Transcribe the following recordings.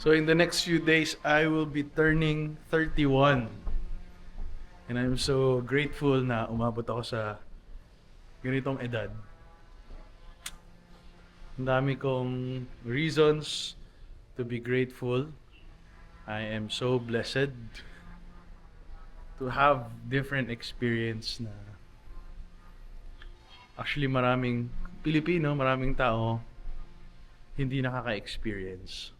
So in the next few days, I will be turning 31. And I'm so grateful na umabot ako sa ganitong edad. Ang dami kong reasons to be grateful. I am so blessed to have different experience na actually maraming Pilipino, maraming tao hindi nakaka-experience.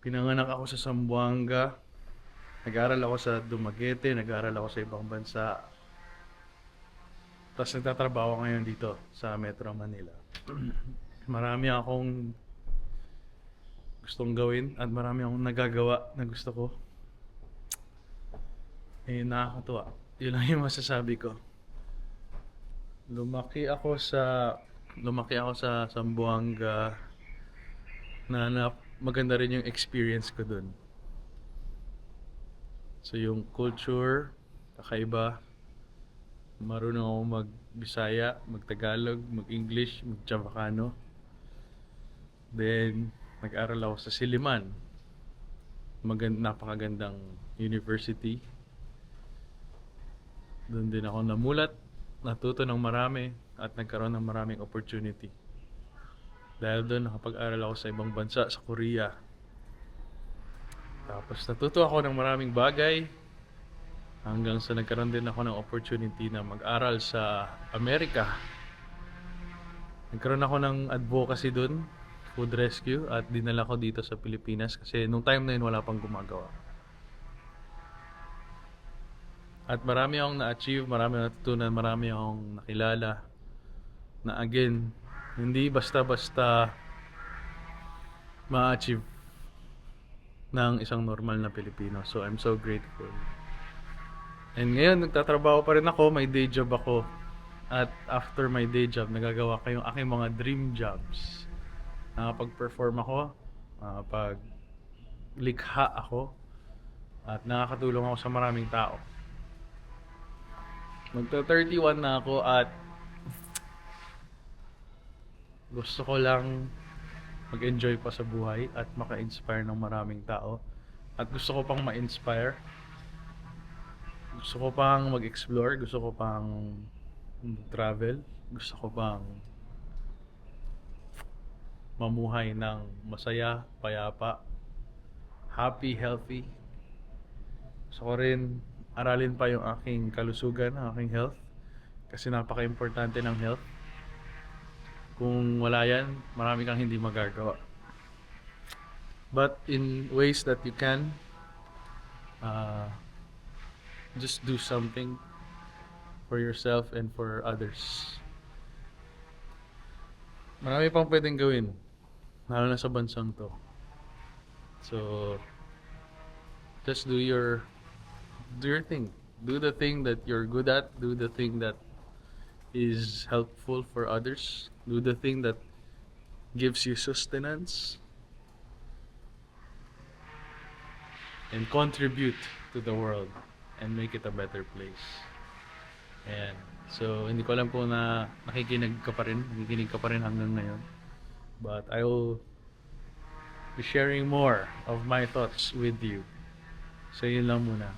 Pinanganak ako sa Zamboanga, nag-aral ako sa Dumaguete, nag-aral ako sa ibang bansa. Tapos nagtatrabaho ngayon dito sa Metro Manila. Marami akong gustong gawin at marami akong nagagawa na gusto ko. Eh, nakakatuwa. Yun lang yung masasabi ko. Lumaki ako sa Zamboanga na maganda rin yung experience ko dun. So yung culture, kakaiba. Marunong ako mag-Bisaya, mag-Tagalog, mag-English, mag-Chavacano. Then, nag-aral ako sa Siliman. Napakagandang university. Doon din ako namulat, natuto ng marami, at nagkaroon ng maraming opportunity. Dahil doon, nakapag-aral ako sa ibang bansa, sa Korea. Tapos natuto ako ng maraming bagay, hanggang sa nagkaroon din ako ng opportunity na mag-aral sa Amerika. Nagkaroon ako ng advocacy doon, food rescue, at dinala ko dito sa Pilipinas kasi nung time na yun wala pang gumagawa. At marami akong na-achieve, marami akong natutunan, marami akong nakilala na again, hindi basta-basta ma-achieve ng isang normal na Pilipino. So I'm so grateful. And ngayon, nagtatrabaho pa rin ako, may day job ako. At after my day job, nagagawa ko yung aking mga dream jobs. Nakapag-perform ako, nakapag-likha ako, at nakakatulong ako sa maraming tao. Magta-31 na ako at gusto ko lang mag-enjoy pa sa buhay at maka-inspire ng maraming tao. At gusto ko pang ma-inspire. Gusto ko pang mag-explore, gusto ko pang travel, gusto ko pang mamuhay ng masaya, payapa, happy, healthy. Gusto ko rin aralin pa yung aking kalusugan, ang aking health, kasi napaka-importante ng health. Kung wala yan, marami kang hindi magagawa. But in ways that you can, just do something for yourself and for others. Marami pang pwedeng gawin, lalo na sa bansang to. So, just do your thing. Do the thing that you're good at. Do the thing that is helpful for others. Do the thing that gives you sustenance. And contribute to the world and make it a better place. And so, hindi ko alam kung nakikinig ka pa rin hanggang ngayon. But I will be sharing more of my thoughts with you. So, yun lang muna.